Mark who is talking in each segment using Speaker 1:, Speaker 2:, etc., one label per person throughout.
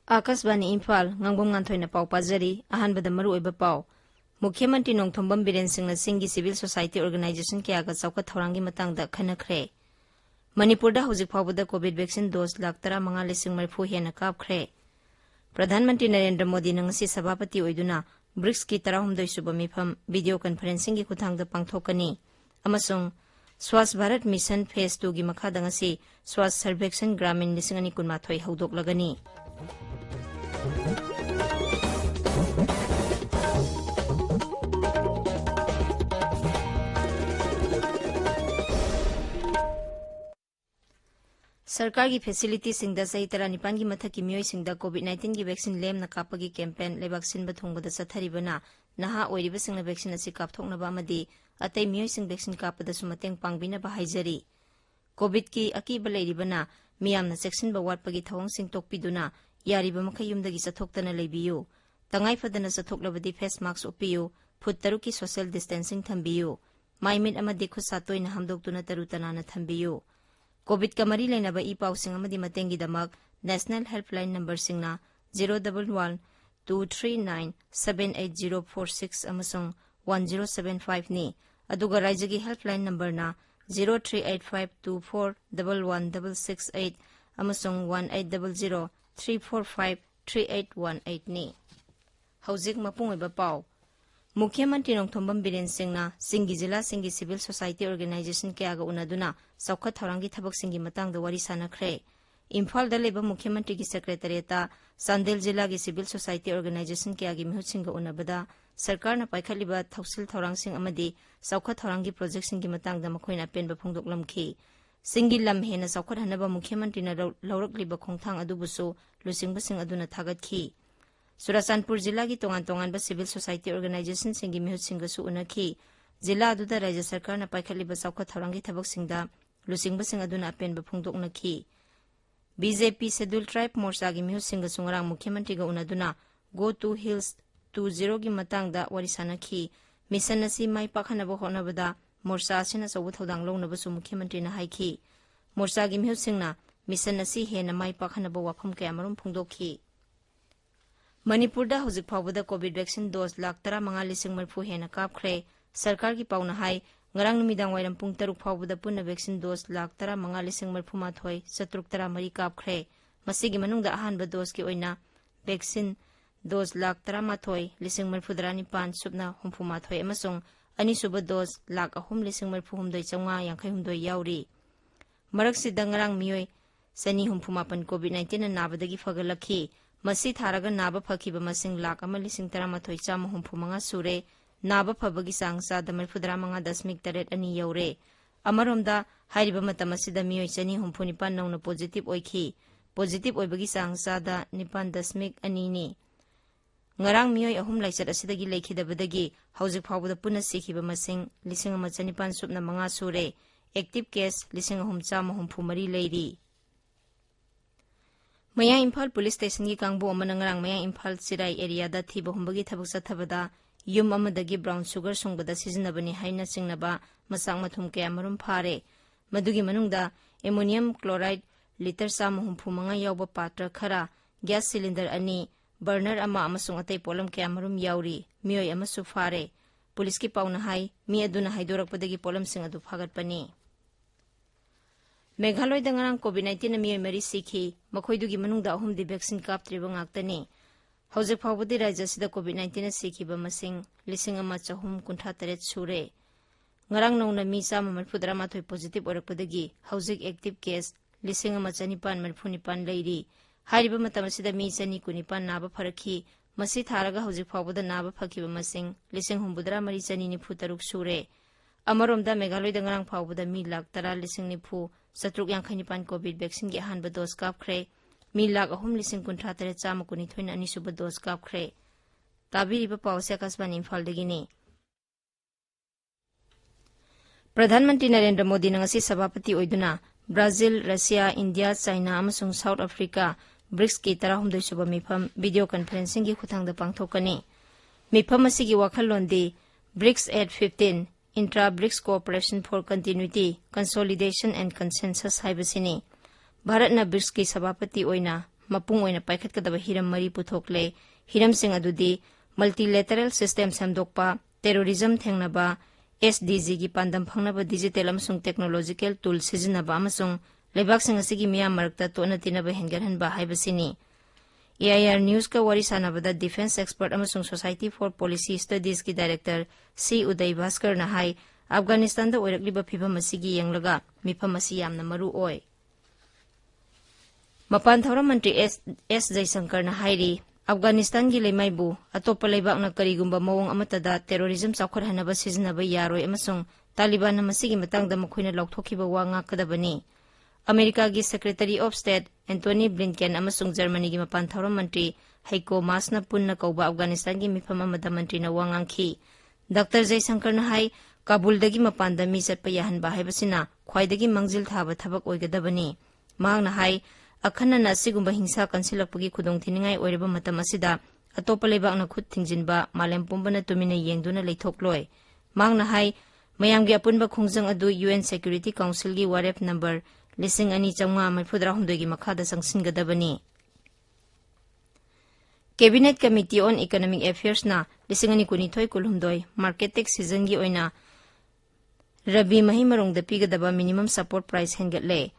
Speaker 1: Akasbani Imphal Ngangbam Nganthoi na pau pajari ahanbada maru oiba pau Mukhyamantri Nongthombam Biren Singh na Singhi Civil Society Organization kyaga chawkhat thawrangi matangda khanakhre Manipurda hojik phawbada COVID vaccine dose lakh 15,000 hena kapkhre Pradhan Mantri Narendra Modi na ngasi sabhapati oiduna BRICS ki 19 suba mifam video conferencing gi khuthangda pangthokani amasung Swasth Bharat Mission Phase 2 gi makhada ngasi Swasth Sarvekshan Gramin 2019 haudoklagani सरकार की facility सिंगदा सही तरह निपान की मथक की मियोई सिंगदा कोविड-19 की vaccine लेम नकाप की campaign लेबाक सिनबा थोंगबदा सथरिबना नहा ओइरिबा सिंगना वैक्सीन असि कापथोकनबा अमदि अतै मियोई सिंग वैक्सीन कापदसु मतेंग पांगबिनबा हाइजरी कोविड की अकीबा लेरिबना मियामना सेक्शनबा वाटपगी थवंग सिंग तोकपिदुना यारिबा मखै युमदगी चथोक्तना लेबियो तंगाई फदना चथोक्लबदि फेस मास्क उपियो फुट 3 की सोशल डिस्टेंसिंग थंबियो माइमिट अमदि खुद सातोइना हमदोक्तुना तरुतनाना थंबियो कोविड का मरी लेनबा ई पाउसिंग अमदि मतेंगी दमक नेशनल हेल्पलाइन नंबर सिंगना 011-239-78046 अमसुंग 1075 नि अदुगा राज्यगी हेल्पलाइन नंबर ना 0385241168 अमसुंग 180034538818 नि हौजिक मपुंग ओइबा पाउ मुख्यमंत्री नोंथोंबम बिरेन सिंहना सिंगी जिला सिंगी सिविल सोसाइटी ऑर्गेनाइजेशन के आगा उनादुना सौखत थौरांगी थबक सिंगी मतंग द वारी सानखरे इम्फाल द लेबा मुख्यमंत्री की सेक्रेटरीता सांदेल जिला की सिविल सोसाइटी ऑर्गेनाइजेशन के आगे मिहुत सिंग उनाबदा सरकार न पाइखलिबा थौसिल थौरांग सिंग अमदि सौखत थौरांगी प्रोजेक्ट सिंगी मतंग द मखोइना पेनबा फोंदोकलमखि सिंगी लम हेना सौखत हनबा मुख्यमंत्री न लौरकलिबा खोंथांग अदुबुसु लुसिंगबा सिंग अदुना थागतखि Surachandpur जिला की तोंगान सिविल सोसाइटी ऑर्गेनाइजेशन सिंगी मिहुत सिंगसु उनखि जिला अदुदा राज्य सरकार न पाइखलिबा चौखत थौरांगी थबक सिंगदा लुसिंगबा सिंग अदुना अपेनबा फोंदोकनखि बीजेपी शेड्यूल ट्राइब मोर्चा की मिहुत सिंगसु ngara मुख्यमंत्री गा उनादुना गो टू हिल्स 20 की मतंगदा वारी सानखि मिशन असि माइ पाखनबा होनबदा मोर्चा असिना सबु थौदांग लौनबसु मुख्यमंत्री न हाइखि मोर्चा की मिहुत सिंगना मिशन असि हेना माइ पाखनबा वाफम कयामरुम फोंदोखि मणिपुरदा हौजिक फावबदा कोविड वैक्सीन डोज लाख 15,000 हेना कापख्रे सरकार की पाउना हाई ngarang numidang wairam pung 3 फावबदा पुन्ना वैक्सीन डोज लाख 15,000 सत्रुक 13 कापख्रे मसिगी मनुंगदा अहानबा डोज की ओइना वैक्सीन डोज लाख 13,000 सुबना 64 अमसुंग अनिसुबा डोज लाख 3,9,950 याउरी मरकसिदा ngarang मियोय सनी 64 कोविड-19 नाबदगी फगलखि मसी थारगा नाबा फखिबा मसिंग लाख 1,13,950 सुरे नाबा फबगी सांग चादा 75.8 यौरे अमरोमदा हाइरिबा मतम असिदा मियोय 949 नौना पॉजिटिव ओइखि पॉजिटिव ओइबगी सांग चादा 9.2 नि ngarang मियोय अहुम लाइचत असिदगी लेखिदबदगी हौजिक फावबदा पुना सिखिबा मसिंग 1,500 सुबना 5 सुरे एक्टिव केस 3,363 लेरी मया इम्फाल पुलिस स्टेशन की कांगबो अमनंगरांग मया इम्फाल सिराई एरिया दा थीबो हुंबगी थबक सथबदा युम अमदगी ब्राउन शुगर सोंगबदा सिजनबनी हाइना सिंगनबा मसांग मथुम के अमरुम फारे मदुगी मनुंगदा एमोनियम क्लोराइड लीटर 335 यावबा पात्र खरा गैस सिलेंडर अनि बर्नर अमा अमसुंग अतै पोलम के अमरुम याउरी मियोय अमसु फारे पुलिस की पाउना हाई मी अदुना हाइदोरकपदगी पोलम सिंग अदु फागतपनी मेघालय दंगरांग कोविड-19 मियोय मरी सिखि मखोइदुगी मनुंगदा अहुमदि वैक्सीन कापत्रिबा ngakतनी हौजिक फावबदि राज्य सिदा कोविड-19 सिखिबा मसिंग 1,498 सुरे ngarang नौना मी 1,3 पॉजिटिव ओरकपदगी हौजिक एक्टिव केस 1,959 लेरी हारिबा मतम सिदा मी 219 नाबा फरखि मसी थारगा हौजिक फावबदा नाबा फखिबा मसिंग 9,993 सुरे अमरोमदा मेघालय दंगरांग फावबदा मी लाख 10,990 कोविड वैक्सीन की अहानबा डोज कापख्रे मी लाख 9,993 अनिसुबा डोज कापख्रे ताबिरिबा पावसे आकाशवाणी इम्फाल दगिनी प्रधानमंत्री नरेंद्र मोदी नंगसी सभापति ओइदुना ब्राजील रशिया इंडिया चाइना अमसुंग साउथ अफ्रीका ब्रिक्स की 19 सुबा मिफम वीडियो कॉन्फ्रेंसिंग की खुथांगदा पांगथोकनी मिफम असिगी वाखललोंदी BRICS at 15 Intra-BRICS Cooperation for Continuity, Consolidation and Consensus हाइबसिनी भारत न ब्रिक्स की सभापति ओइना mapung oina paikhatkadaba hiram mari puthokle hiramsing adudi multilateral system samdokpa terrorism thengnaba SDG gi pandam phangnaba digital amasung technological tool sizinaba amasung lebaksing asigi miyam marakta tona tinaba hengarhanba haibasini AIR News ka wari sanabada defense expert amasung Society for Policy Studies ki director C Uday Bhaskar na hai Afghanistan da oirakliba phibam asigi yenglaga mifam asi yamna maru oi Mapan Thawram Mantri S Jaisankar na hairi Afghanistan gi leimaibu atopa leibakna karigumba mawong amatada terrorism chawkharhanaba sizinaba yaroi amasung Taliban na masigi matangda makhoina lauthokhiba wa ngakadabani America gi Secretary of State Anthony Blinken amasung Germany gi Mapan Thawram Mantri Heiko Maas na punna kauba Afghanistan gi mifam amada mantri na wangangki Dr Jaisankar na hai Kabul dagi mapanda mi chatpa yahanba haibasina khwaidagi mangjil thaba thabak oigadabani mahakna hai akhanna sigumba hingsa kansilakpagi khudong thiningai oireba matam asida atopa lebakna khut thingjinba malem pumbana tumina yengduna leithokloi mahakna hai mayamgi apunba khungjang adu UN Security Council gi warep number 2254 gi makhada sangsingadabani Cabinet Committee on Economic Affairs na 2022 market tax season gi oina Rabi mahimarong da pigadaba minimum support price hengatle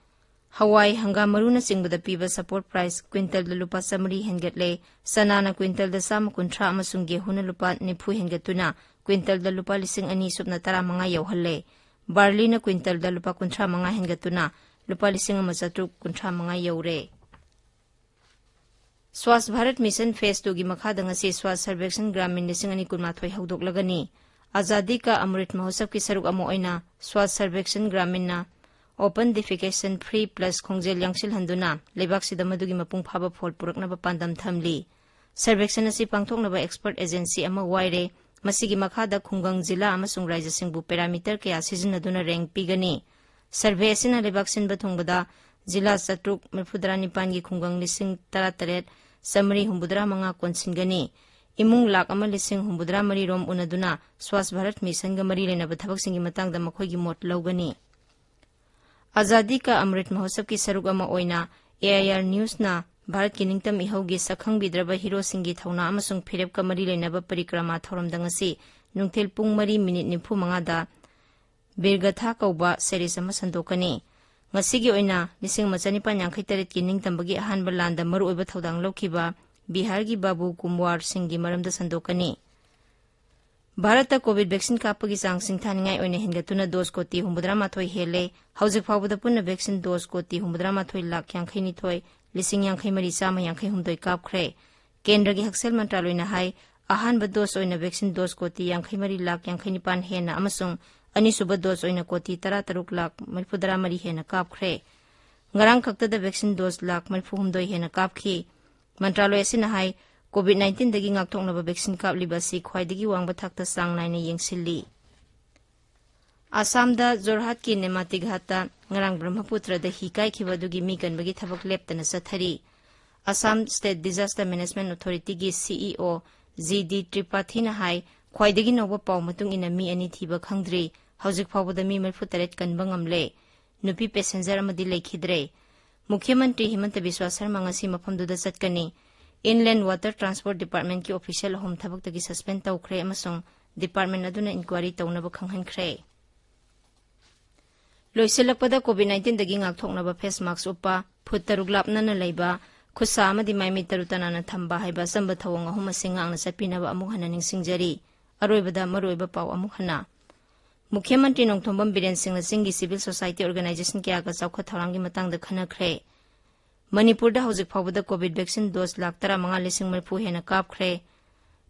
Speaker 1: Hawai hangam maruna singbada piba support price quintal da lupa samari hengatle sanana quintal da sama kuntra amasung gehuna lupa nipu hengatuna quintal da lupa 2,000 subna tara mga yauhalle barley na quintal da lupa kuntra mga hengatuna lupa 1,000 kuntra mga yaure Swasth Bharat Mission Phase 2 gi makhada ngasi Swasth Sarvekshan Gramin 2019 haudoklagani Azadi ka Amrit Mahotsav ki saruk amo oina Swasth Sarvekshan Gramin na Open Defecation Free Plus Khongjel Yangsil handuna lebak sida madugi mapung phaba phol puraknaba pandam thamli Sarvekshan asi pangthoknaba expert agency ama waire masigi makhada khungang jila amasung raija singbu parameter kaya sizinaduna rank pigani survey asina lebak sinba thongbada jila satruk mifudra nipan gi khungang 1,038 samari humbudra manga konsingani imung lak ama 1,083 rom unaduna Swasth Bharat Mission ga mari lenaba thabak singi matang da makhoi gi mot lawgani Azadi ka Amrit Mahotsav ki saruk ama oina AIR News na Bharat ki ningtam ihaugi sakhang bidraba hero singi thauna amasung phirep ka mari lenaba parikrama thoramdangasi nungthel pung 4:95 da Birgatha kauba series ama sandokani ngasigi oina 1953 ki ningtambagi ahanba landa maru oiba thodang lokhiba Bihar gi Babu Kumwar Singh gi maramda sandokani Bharata COVID vaccine kapagi sang singthaningai oina hingatuna dose koti 138 hele hauzik phawbada punna vaccine dose koti 138 lakh yangkhai ni thoi 1,053 kapkhre kendra gi haksel mantraloi na hai ahanba dose oina vaccine dose koti 53 lakh 59 hena amasung anisuba dose oina koti 13 lakh 43 hena kapkhre ngarang khakta da vaccine dose lakh 43 hena kapkhi mantraloi asina hai COVID-19 dagi ngakthoknaba vaccine kapliba si khwaidagi wangba thakta sang naina yengsilli Assam da Jorhat ki Nematighat ngarang Brahmaputra da hikai khibadugi mi kanbagi thabak leptana sathari Assam State Disaster Management Authority gi CEO ZD Tripathi na hai khwaidagi noba paw matung ina mi ani thiba khangdri hauzik phawbada mi 43 kanba ngamle nupi passenger amadi lekhidre Mukhyamantri Himanta Biswa Sarma ngasi mafamduda chatkani Inland Water Transport Department ki official home thabak tagi suspend tawkhre amasung department aduna inquiry tawnaba khanghankhre Loiselakpada COVID-19 dagi ngakthoknaba face mask upa phut taruk lapnana leiba khusa amadi maimi tarutana na thamba haiba samba thawang ahuma singangna sapinaba amuk hana ningsingjari aroibada maroiba paw amuk hana Mukhyamantri Nongthombam Biren Singh Singhi Civil Society Organization kya ga chawkha tharangi matangda khanakhre Manipur da hauzik phawbada COVID vaccine dose lakh 15,000 hena kapkhre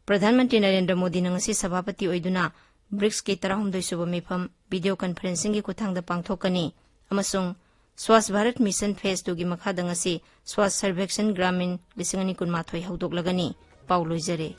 Speaker 1: Pradhan Mantri Narendra Modi na ngasi sabhapati oiduna BRICS ki 32 suba mifam video conferencing gi kuthangda pangthokani amasung Swasth Bharat Mission Phase 2 gi makhada ngasi Swasth Sarvekshan Gramin 2019 haudoklagani Paulo Jare